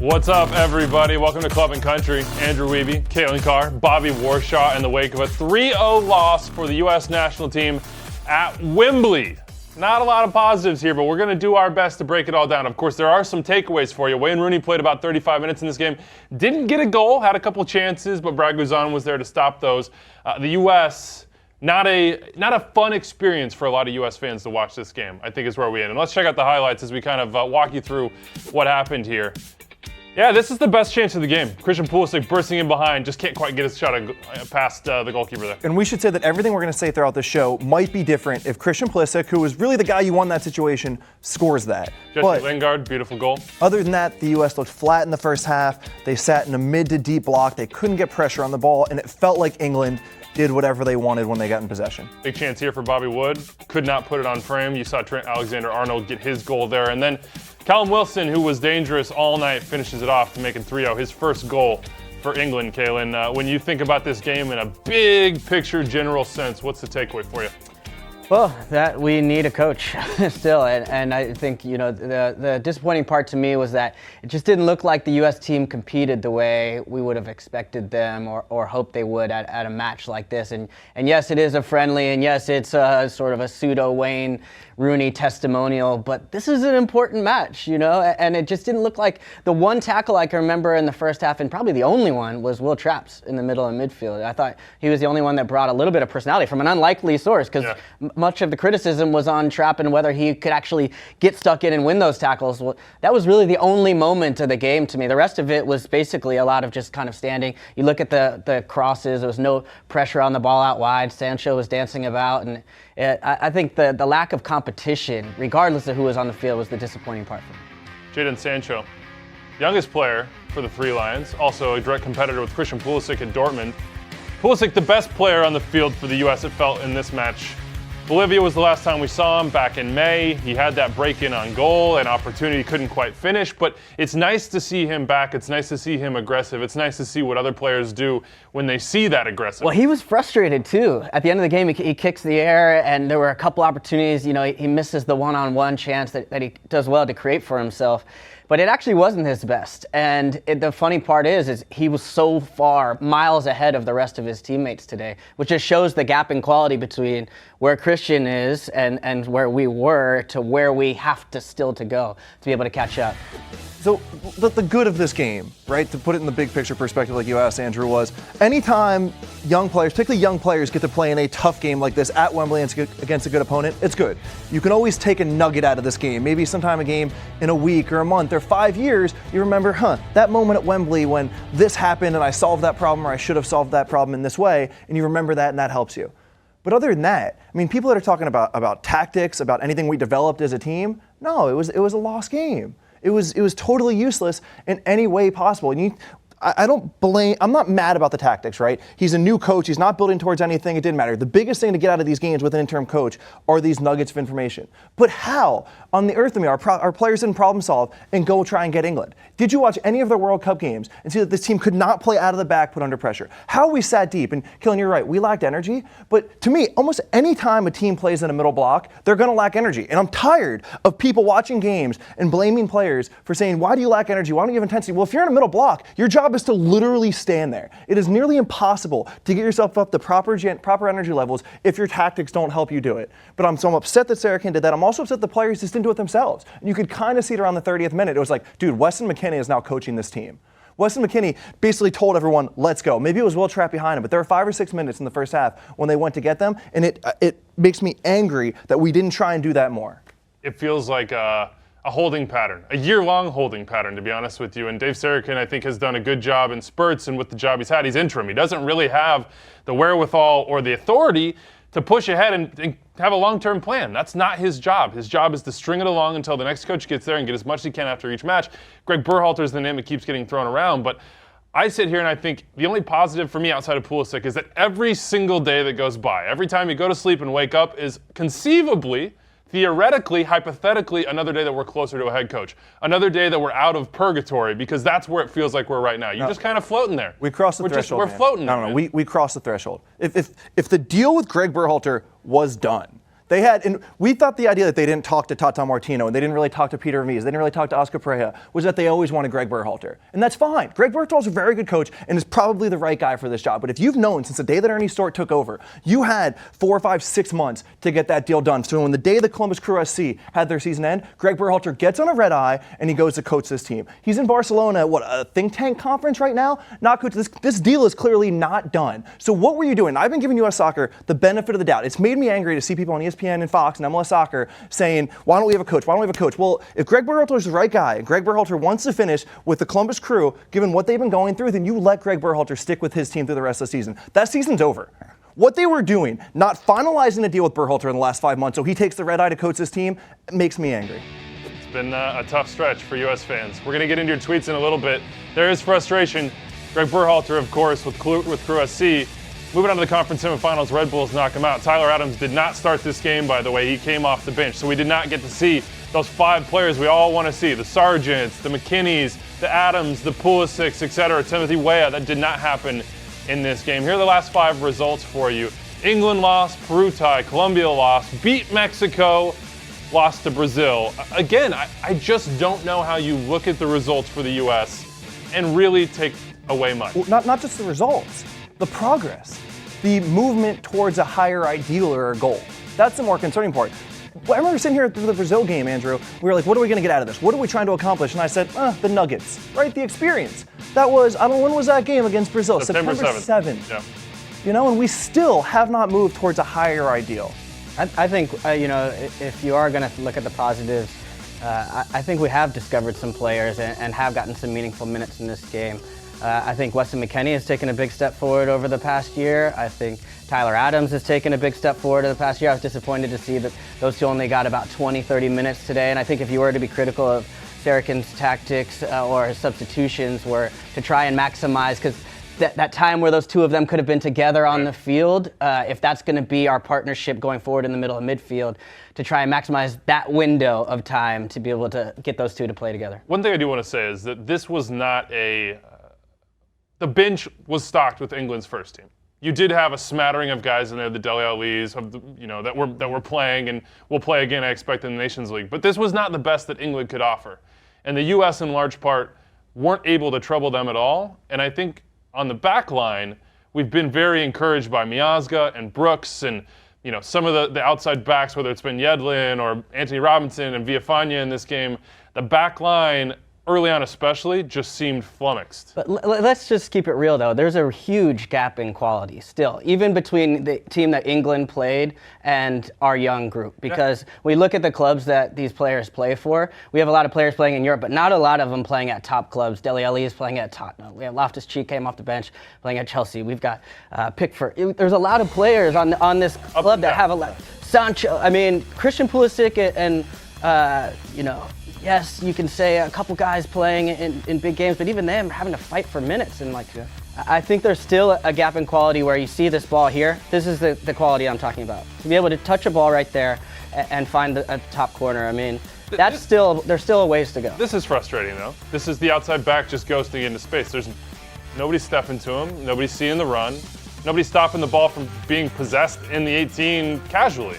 What's up, everybody? Welcome to Club and Country. Andrew Wiebe, Caitlin Carr, Bobby Warshaw in the wake of a 3-0 loss for the U.S. national team at Wembley. Not a lot of positives here, but we're going to do our best to break it all down. Of course, there are some takeaways for you. Wayne Rooney played about 35 minutes in this game. Didn't get a goal, had a couple chances, but Brad Guzan was there to stop those. The U.S., not a fun experience for a lot of U.S. fans to watch this game, I think is where we end. And let's check out the highlights as we kind of walk you through what happened here. Yeah, this is the best chance of the game. Christian Pulisic bursting in behind, just can't quite get his shot past the goalkeeper there. And we should say that everything we're going to say throughout the show might be different if Christian Pulisic, who was really the guy you won that situation, scores that. Jesse Lingard, beautiful goal. Other than that, the U.S. looked flat in the first half. They sat in a mid to deep block. They couldn't get pressure on the ball, and it felt like England did whatever they wanted when they got in possession. Big chance here for Bobby Wood. Could not put it on frame. You saw Trent Alexander-Arnold get his goal there. And then Callum Wilson, who was dangerous all night, finishes it off to make it 3-0, his first goal for England, Kaylin. When you think about this game in a big picture general sense, what's the takeaway for you? Well, that we need a coach still, and I think the disappointing part to me was that it just didn't look like the U.S. team competed the way we would have expected them or hoped they would at a match like this. And yes, it is a friendly, and yes, it's sort of a pseudo Wayne Rooney testimonial, but this is an important match, and it just didn't look like the one tackle I can remember in the first half, and probably the only one, was Will Trapp's in the middle of midfield. I thought he was the only one that brought a little bit of personality from an unlikely source, because much of the criticism was on Trapp and whether he could actually get stuck in and win those tackles. Well, that was really the only moment of the game to me. The rest of it was basically a lot of just kind of standing. You look at the crosses, there was no pressure on the ball out wide. Sancho was dancing about, and I think the lack of competition, regardless of who was on the field, was the disappointing part for me. Jadon Sancho, youngest player for the Three Lions, also a direct competitor with Christian Pulisic at Dortmund. Pulisic, the best player on the field for the U.S., it felt, in this match. Bolivia was the last time we saw him back in May. He had that break-in on goal, an opportunity couldn't quite finish, but it's nice to see him back. It's nice to see him aggressive. It's nice to see what other players do when they see that aggressive. Well, he was frustrated too. At the end of the game, he kicks the air, and there were a couple opportunities. He misses the one-on-one chance that he does well to create for himself. But it actually wasn't his best. And the funny part is he was so far, miles ahead of the rest of his teammates today, which just shows the gap in quality between where Christian is and where we were to where we have to still to go to be able to catch up. So the good of this game, right, to put it in the big picture perspective like you asked, Andrew, was anytime young players, particularly young players, get to play in a tough game like this at Wembley against a good opponent, it's good. You can always take a nugget out of this game. Maybe sometime a game in a week or a month or 5 years, you remember, that moment at Wembley when this happened and I solved that problem, or I should have solved that problem in this way, and you remember that and that helps you. But other than that, I mean, people that are talking about tactics, about anything we developed as a team, no, it was a lost game. It was totally useless in any way possible. And I'm not mad about the tactics, right? He's a new coach. He's not building towards anything. It didn't matter. The biggest thing to get out of these games with an interim coach are these nuggets of information. But how on the earth our players didn't problem solve and go try and get England? Did you watch any of the World Cup games and see that this team could not play out of the back, put under pressure? How we sat deep, and Killian, you're right, we lacked energy. But to me, almost any time a team plays in a middle block, they're going to lack energy. And I'm tired of people watching games and blaming players for saying, why do you lack energy? Why don't you have intensity? Well, if you're in a middle block, your job is to literally stand there. It is nearly impossible to get yourself up to proper energy levels if your tactics don't help you do it. But I'm upset that Sarah Kane did that. I'm also upset the players just didn't do it themselves. And you could kind of see it around the 30th minute. It was like, dude, Weston McKennie is now coaching this team. Weston McKennie basically told everyone, let's go. Maybe it was Will Trapp behind him, but there were 5 or 6 minutes in the first half when they went to get them, and it makes me angry that we didn't try and do that more. It feels like a holding pattern, a year-long holding pattern, to be honest with you. And Dave Sarachan, I think, has done a good job in spurts, and with the job he's had, he's interim. He doesn't really have the wherewithal or the authority to push ahead and have a long-term plan. That's not his job. His job is to string it along until the next coach gets there and get as much as he can after each match. Greg Berhalter is the name that keeps getting thrown around, but I sit here and I think the only positive for me outside of Pulisic is that every single day that goes by, every time you go to sleep and wake up, is conceivably, theoretically, hypothetically, another day that we're closer to a head coach. Another day that we're out of purgatory, because that's where it feels like we're right now. You're just kind of floating there. We crossed the threshold. We're floating there. No, we crossed the threshold. If the deal with Greg Berhalter was done, They had, and we thought the idea that they didn't talk to Tata Martino and they didn't really talk to Peter Vermees, they didn't really talk to Oscar Pereira, was that they always wanted Greg Berhalter. And that's fine. Greg Berhalter's a very good coach and is probably the right guy for this job. But if you've known since the day that Ernie Stort took over, you had 4, 5, 6 months to get that deal done. So when the day the Columbus Crew SC had their season end, Greg Berhalter gets on a red eye and he goes to coach this team. He's in Barcelona at a think tank conference right now? Not coach. This deal is clearly not done. So what were you doing? I've been giving U.S. Soccer the benefit of the doubt. It's made me angry to see people on ESPN and Fox and MLS Soccer saying, why don't we have a coach? Why don't we have a coach? Well, if Greg Berhalter is the right guy and Greg Berhalter wants to finish with the Columbus Crew, given what they've been going through, then you let Greg Berhalter stick with his team through the rest of the season. That season's over. What they were doing, not finalizing a deal with Berhalter in the last 5 months so he takes the red eye to coach this team, makes me angry. It's been a tough stretch for U.S. fans. We're going to get into your tweets in a little bit. There is frustration. Greg Berhalter, of course, with Crew SC. Moving on to the conference semifinals, Red Bulls knock him out. Tyler Adams did not start this game, by the way. He came off the bench, so we did not get to see those 5 players we all want to see. The Sargents, the McKinneys, the Adams, the Pulisic, etc. Timothy Weah. That did not happen in this game. Here are the last 5 results for you. England lost, Peru tie, Colombia lost, beat Mexico, lost to Brazil. Again, I just don't know how you look at the results for the U.S. and really take away much. Well, not just the results, the progress, the movement towards a higher ideal or a goal. That's the more concerning part. I remember sitting here through the Brazil game, Andrew. We were like, what are we going to get out of this? What are we trying to accomplish? And I said, the nuggets, right? The experience. That was, I don't know, when was that game against Brazil? September 7th. Yeah. You know, and we still have not moved towards a higher ideal. I think, if you are going to look at the positives, I think we have discovered some players and have gotten some meaningful minutes in this game. I think Weston McKennie has taken a big step forward over the past year. I think Tyler Adams has taken a big step forward in the past year. I was disappointed to see that those two only got about 20, 30 minutes today. And I think if you were to be critical of Sarakin's tactics or his substitutions were to try and maximize, because that time where those two of them could have been together on the field, if that's going to be our partnership going forward in the middle of midfield, to try and maximize that window of time to be able to get those two to play together. One thing I do want to say is that this was not the bench was stocked with England's first team. You did have a smattering of guys in there, the Dele Allis, that were playing and will play again, I expect, in the Nations League. But this was not the best that England could offer. And the U.S., in large part, weren't able to trouble them at all. And I think on the back line, we've been very encouraged by Miazga and Brooks and some of the outside backs, whether it's been Yedlin or Anthony Robinson and Villafana in this game. The back line, early on especially, just seemed flummoxed. But let's just keep it real, though. There's a huge gap in quality still, even between the team that England played and our young group. Because we look at the clubs that these players play for. We have a lot of players playing in Europe, but not a lot of them playing at top clubs. Dele Alli is playing at Tottenham. We have Loftus-Cheek came off the bench playing at Chelsea. We've got Pickford. There's a lot of players on this club that have a lot. Sancho. I mean, Christian Pulisic and yes, you can say a couple guys playing in big games, but even them having to fight for minutes. And I think there's still a gap in quality where you see this ball here. This is the quality I'm talking about. To be able to touch a ball right there and find a top corner. I mean, there's still a ways to go. This is frustrating, though. This is the outside back just ghosting into space. There's nobody stepping to him. Nobody's seeing the run. Nobody's stopping the ball from being possessed in the 18 casually.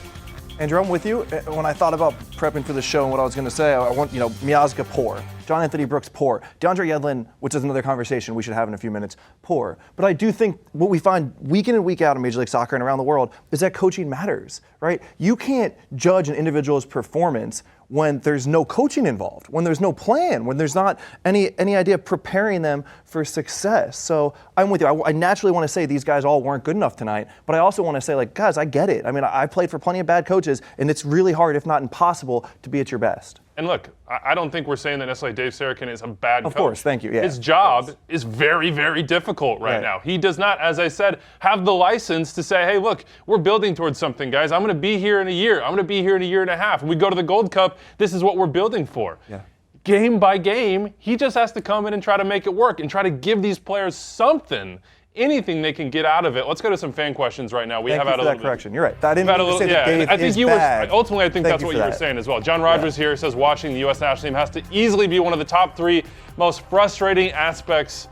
Andrew, I'm with you. When I thought about prepping for the show and what I was going to say, I want, Miazga, poor. John Anthony Brooks, poor. DeAndre Yedlin, which is another conversation we should have in a few minutes, poor. But I do think what we find week in and week out in Major League Soccer and around the world is that coaching matters, right? You can't judge an individual's performance when there's no coaching involved, when there's no plan, when there's not any idea of preparing them for success. So I'm with you. I naturally want to say these guys all weren't good enough tonight, but I also want to say, guys, I get it. I mean, I played for plenty of bad coaches, and it's really hard, if not impossible, to be at your best. And look, I don't think we're saying that necessarily Dave Sarakin is a bad coach. Of course, thank you. Yeah, his job is very, very difficult right now. He does not, as I said, have the license to say, hey, look, we're building towards something, guys. I'm going to be here in a year. I'm going to be here in a year and a half. And we go to the Gold Cup, this is what we're building for. Yeah. Game by game, he just has to come in and try to make it work and try to give these players something. Anything they can get out of it. Let's go to some fan questions right now. Thank you for that correction. You're right. I didn't mean to say that Dave I think is you bad. were. Ultimately, I think that's what you were saying as well. John Rogers here says watching the U.S. national team has to easily be one of the top 3 most frustrating aspects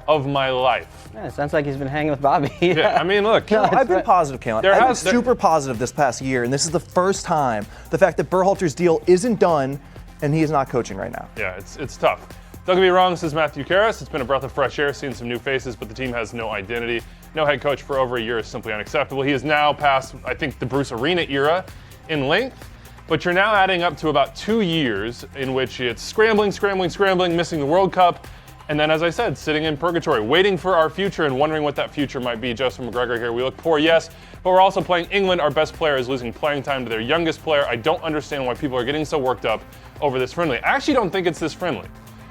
of my life. Yeah, it sounds like he's been hanging with Bobby. Yeah, I mean, look. No, I've been positive, Kalen. I've been super positive this past year, and this is the first time the fact that Berhalter's deal isn't done and he is not coaching right now. Yeah, it's tough. Don't get me wrong, this is Matthew Karras. It's been a breath of fresh air, seeing some new faces, but the team has no identity. No head coach for over a year is simply unacceptable. He is now past, I think, the Bruce Arena era in length, but you're now adding up to about 2 years in which it's scrambling, missing the World Cup, and then, as I said, sitting in purgatory, waiting for our future and wondering what that future might be. Joseph McGregor here. We look poor, yes, but we're also playing England. Our best player is losing playing time to their youngest player. I don't understand why people are getting so worked up over this friendly. I actually don't think it's this friendly.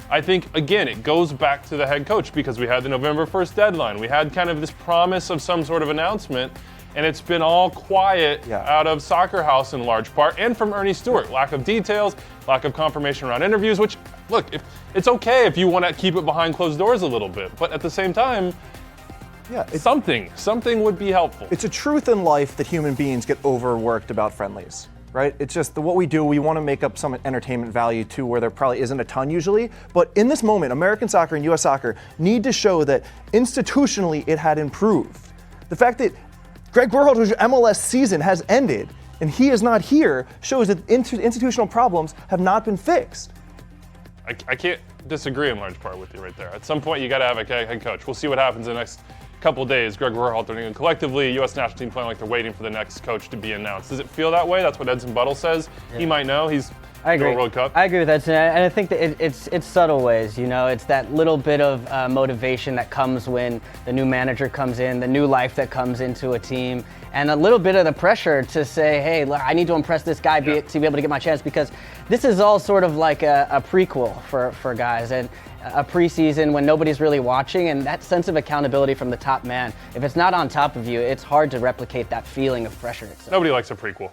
I think, again, it goes back to the head coach because we had the November 1st deadline. We had kind of this promise of some sort of announcement, and it's been all quiet out of Soccer House in large part, and from Ernie Stewart. Lack of details, lack of confirmation around interviews, which, look, it's okay if you want to keep it behind closed doors a little bit, but at the same time, something would be helpful. It's a truth in life that human beings get overworked about friendlies. Right? It's just what we do. We want to make up some entertainment value too, where there probably isn't a ton usually. But in this moment, American soccer and U.S. soccer need to show that institutionally it had improved. The fact that Greg Berhalter's MLS season has ended and he is not here shows that institutional problems have not been fixed. I can't disagree in large part with you right there. At some point, you got to have a head coach. We'll see what happens in the next couple of days. Greg Berhalter and collectively, U.S. national team playing like they're waiting for the next coach to be announced. Does it feel that way? That's what Edson Buttle says. Yeah. He might know. He's World Cup. I agree with Edson, and I think that it's subtle ways. You know, it's that little bit of motivation that comes when the new manager comes in, the new life that comes into a team, and a little bit of the pressure to say, hey, I need to impress this guy to be able to get my chance, because this is all sort of like a prequel for guys, and a preseason when nobody's really watching, and that sense of accountability from the top man, if it's not on top of you, it's hard to replicate that feeling of pressure. Nobody likes a prequel.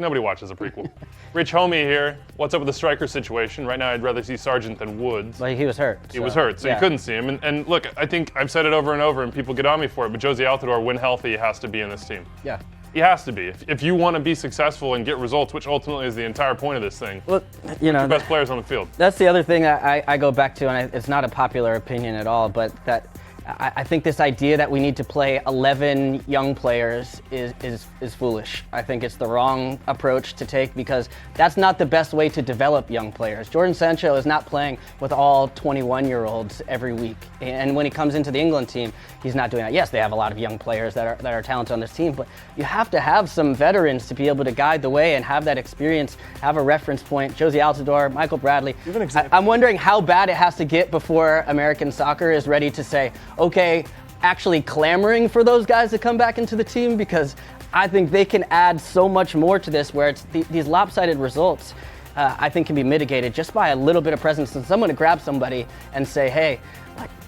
Nobody watches a prequel. Rich Homie here. What's up with the striker situation? Right now, I'd rather see Sargent than Woods. But he was hurt. He was hurt, so you couldn't see him. And look, I think I've said it over and over, and people get on me for it, but Josie Altidore, when healthy, has to be in this team. Yeah. He has to be. If you want to be successful and get results, which ultimately is the entire point of this thing, well, you know, the best players on the field. That's the other thing I go back to, and it's not a popular opinion at all, but that I think this idea that we need to play 11 young players is foolish. I think it's the wrong approach to take, because that's not the best way to develop young players. Jordan Sancho is not playing with all 21-year-olds every week, and when he comes into the England team, he's not doing that. Yes, they have a lot of young players that are talented on this team, but you have to have some veterans to be able to guide the way and have that experience, have a reference point. Josie Altidore, Michael Bradley. Give an example. I'm wondering how bad it has to get before American soccer is ready to say, okay, actually clamoring for those guys to come back into the team, because I think they can add so much more to this, where it's these lopsided results, I think, can be mitigated just by a little bit of presence and someone to grab somebody and say, hey,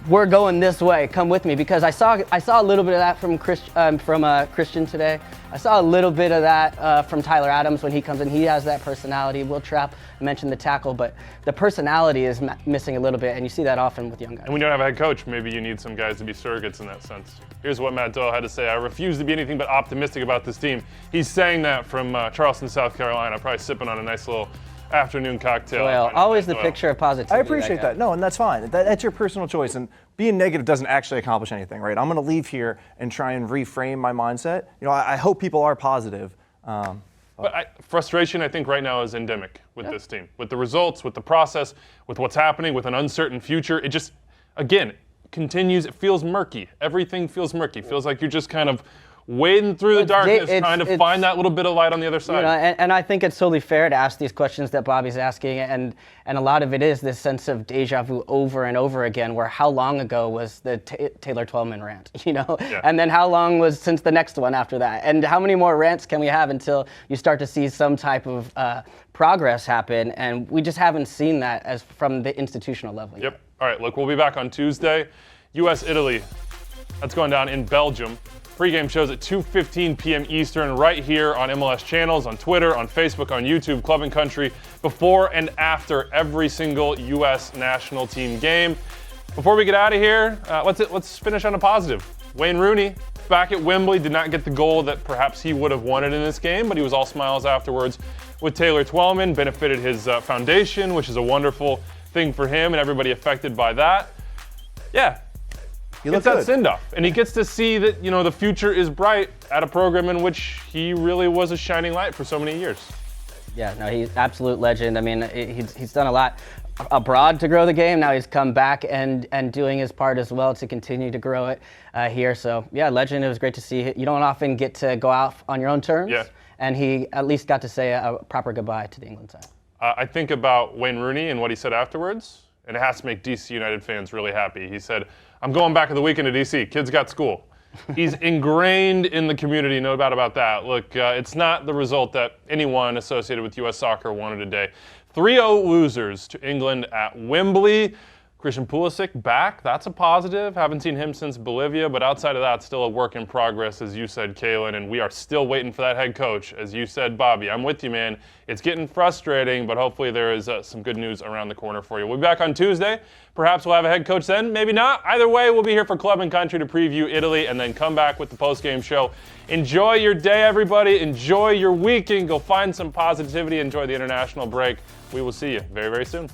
we're going this way, come with me. Because I saw a little bit of that from Christian today. I saw a little bit of that from Tyler Adams when he comes in. He has that personality. Will Trapp, I mentioned the tackle, but the personality is missing a little bit, and you see that often with young guys. And when you don't have a head coach, maybe you need some guys to be surrogates in that sense. Here's what Matt Doyle had to say. I refuse to be anything but optimistic about this team. He's saying that from Charleston, South Carolina, probably sipping on a nice little afternoon cocktail. Well, always the picture of positivity. I appreciate that. No, and that's fine. That's your personal choice. And being negative doesn't actually accomplish anything, right? I'm going to leave here and try and reframe my mindset. You know, I hope people are positive. But frustration, I think, right now is endemic with this team. With the results, with the process, with what's happening, with an uncertain future. It just, again, continues. It feels murky. Everything feels murky. Feels like you're just kind of wading through the darkness, trying to find that little bit of light on the other side. You know, and I think it's totally fair to ask these questions that Bobby's asking, and a lot of it is this sense of deja vu over and over again, where how long ago was the Taylor Twellman rant, you know? Yeah. And then how long was since the next one after that? And how many more rants can we have until you start to see some type of progress happen? And we just haven't seen that as from the institutional level. Yep. All right, look, we'll be back on Tuesday. US-Italy, that's going down in Belgium. Pre-game shows at 2:15 p.m. Eastern right here on MLS channels, on Twitter, on Facebook, on YouTube, Club and Country, before and after every single U.S. national team game. Before we get out of here, let's finish on a positive. Wayne Rooney, back at Wembley, did not get the goal that perhaps he would have wanted in this game, but he was all smiles afterwards with Taylor Twellman, benefited his foundation, which is a wonderful thing for him and everybody affected by that. Yeah. He gets looked that good. send-off, and he gets to see that the future is bright at a program in which he really was a shining light for so many years. Yeah, no, he's absolute legend. I mean, he's done a lot abroad to grow the game. Now he's come back and doing his part as well to continue to grow it here. So yeah, legend. It was great to see. You don't often get to go out on your own terms. Yeah. And he at least got to say a proper goodbye to the England side. I think about Wayne Rooney and what he said afterwards, and it has to make DC United fans really happy. He said, "I'm going back at the weekend to DC. Kids got school." He's ingrained in the community, no doubt about that. Look, it's not the result that anyone associated with U.S. soccer wanted today. 3-0 losers to England at Wembley. Christian Pulisic back, that's a positive. Haven't seen him since Bolivia, but outside of that, still a work in progress, as you said, Kalen, and we are still waiting for that head coach. As you said, Bobby, I'm with you, man. It's getting frustrating, but hopefully there is some good news around the corner for you. We'll be back on Tuesday. Perhaps we'll have a head coach then, maybe not. Either way, we'll be here for Club and Country to preview Italy and then come back with the post-game show. Enjoy your day, everybody. Enjoy your weekend. Go find some positivity. Enjoy the international break. We will see you very, very soon.